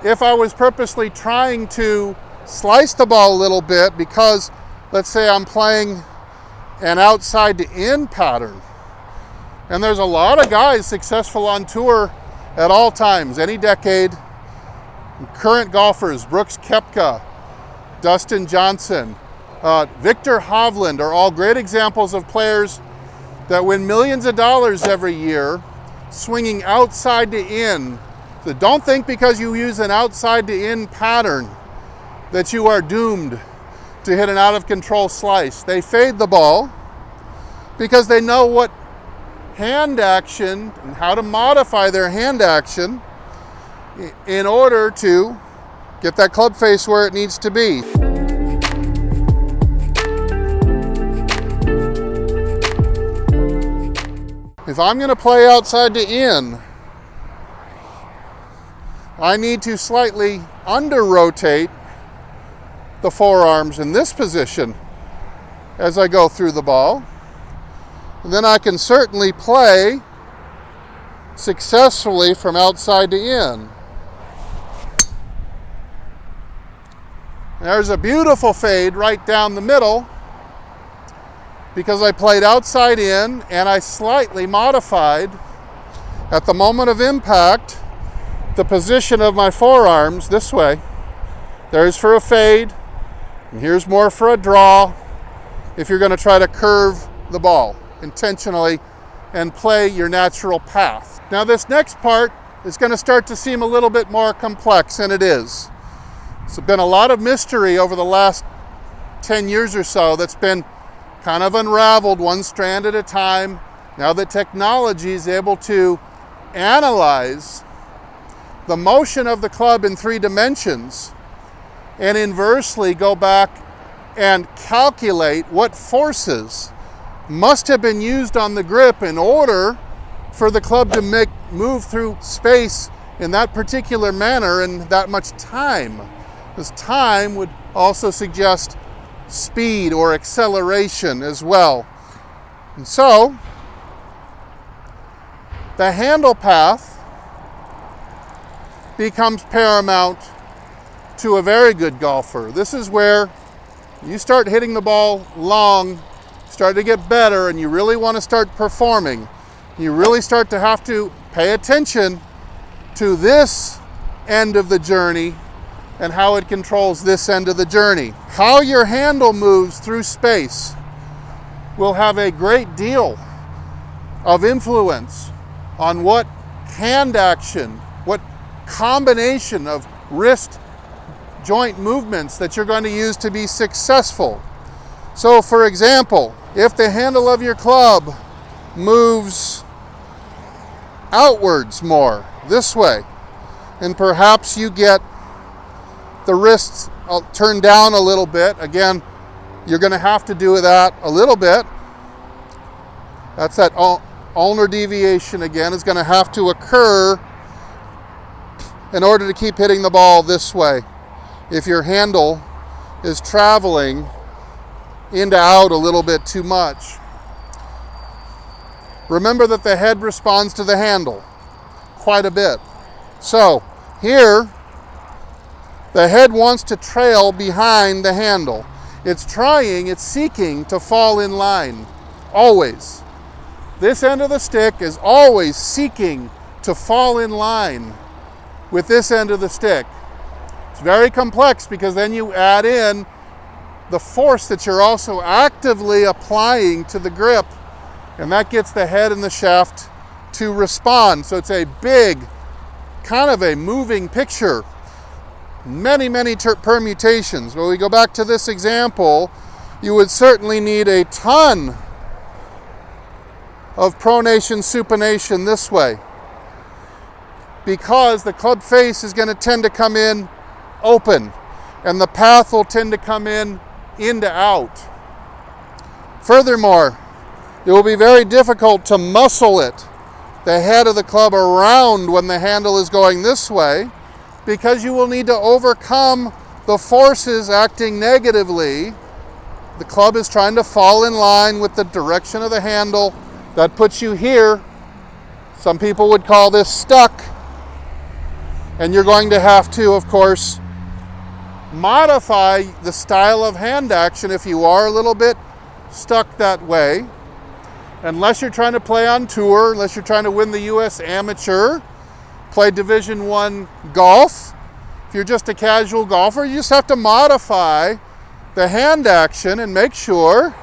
if I was purposely trying to slice the ball a little bit, because let's say I'm playing an outside to in pattern, and there's a lot of guys successful on tour at all times, any decade. Current golfers, Brooks Koepka, Dustin Johnson, Victor Hovland are all great examples of players that win millions of dollars every year swinging outside to in. So don't think because you use an outside to in pattern that you are doomed to hit an out of control slice. They fade the ball because they know what hand action and how to modify their hand action in order to get that club face where it needs to be. If I'm going to play outside to in, I need to slightly under-rotate the forearms in this position as I go through the ball. And then I can certainly play successfully from outside to in. There's a beautiful fade right down the middle because I played outside in and I slightly modified at the moment of impact the position of my forearms this way. There's for a fade, and here's more for a draw if you're going to try to curve the ball intentionally and play your natural path. Now this next part is going to start to seem a little bit more complex, and it is. It's been a lot of mystery over the last 10 years or so that's been kind of unraveled one strand at a time. Now that technology is able to analyze the motion of the club in 3 dimensions and inversely go back and calculate what forces must have been used on the grip in order for the club to move through space in that particular manner in that much time. This time would also suggest speed or acceleration as well. And so, the handle path becomes paramount to a very good golfer. This is where you start hitting the ball long, start to get better, and you really want to start performing. You really start to have to pay attention to this end of the journey and how it controls this end of the journey. How your handle moves through space will have a great deal of influence on what hand action, what combination of wrist joint movements that you're going to use to be successful. So for example, if the handle of your club moves outwards more, this way, and perhaps you get the wrists turned down a little bit. Again, you're going to have to do that a little bit. That's that ulnar deviation again is going to have to occur in order to keep hitting the ball this way. If your handle is traveling in to out a little bit too much. Remember that the head responds to the handle quite a bit. So here, the head wants to trail behind the handle. It's seeking to fall in line, always. This end of the stick is always seeking to fall in line with this end of the stick. It's very complex because then you add in the force that you're also actively applying to the grip, and that gets the head and the shaft to respond. So it's a big, kind of a moving picture. Many permutations. When we go back to this example, you would certainly need a ton of pronation, supination this way, because the club face is going to tend to come in open, and the path will tend to come in to out. Furthermore, it will be very difficult to muscle it, the head of the club, around when the handle is going this way, because you will need to overcome the forces acting negatively. The club is trying to fall in line with the direction of the handle. That puts you here. Some people would call this stuck. And you're going to have to, of course, modify the style of hand action if you are a little bit stuck that way. Unless you're trying to play on tour, unless you're trying to win the US Amateur, play Division I golf. If you're just a casual golfer, you just have to modify the hand action and make sure,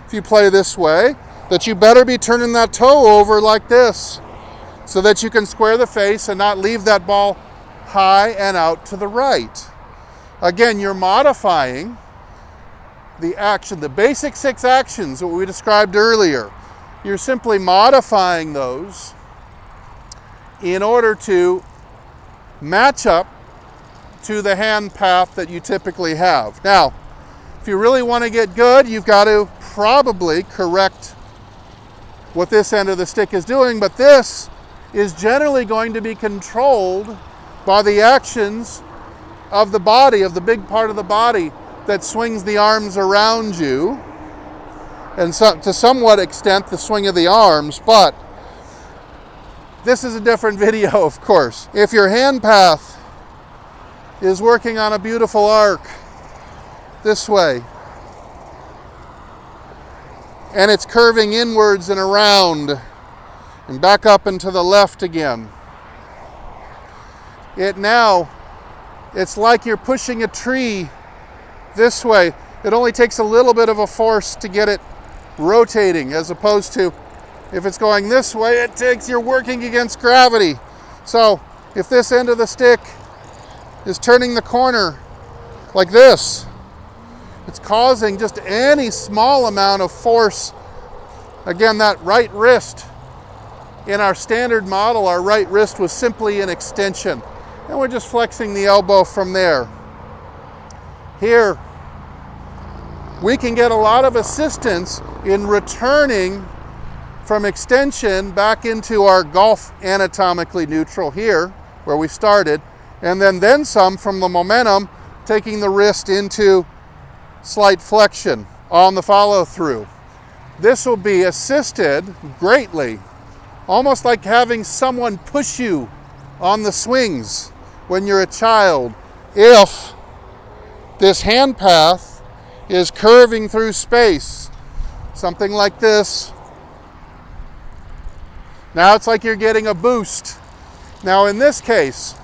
if you play this way, that you better be turning that toe over like this so that you can square the face and not leave that ball high and out to the right. Again, you're modifying the action, the basic 6 actions that we described earlier. You're simply modifying those in order to match up to the hand path that you typically have. Now, if you really want to get good, you've got to probably correct what this end of the stick is doing, but this is generally going to be controlled by the actions of the body, of the big part of the body that swings the arms around you, and so, to somewhat extent the swing of the arms, but this is a different video, of course. If your hand path is working on a beautiful arc this way, and it's curving inwards and around and back up and to the left again, it's like you're pushing a tree this way. It only takes a little bit of a force to get it rotating, as opposed to if it's going this way, you're working against gravity. So if this end of the stick is turning the corner like this, it's causing just any small amount of force. Again, that right wrist, in our standard model, our right wrist was simply an extension, and we're just flexing the elbow from there. Here, we can get a lot of assistance in returning from extension back into our golf anatomically neutral here, where we started, and then some from the momentum, taking the wrist into slight flexion on the follow through. This will be assisted greatly, almost like having someone push you on the swings when you're a child, if this hand path is curving through space, something like this. Now it's like you're getting a boost. Now in this case,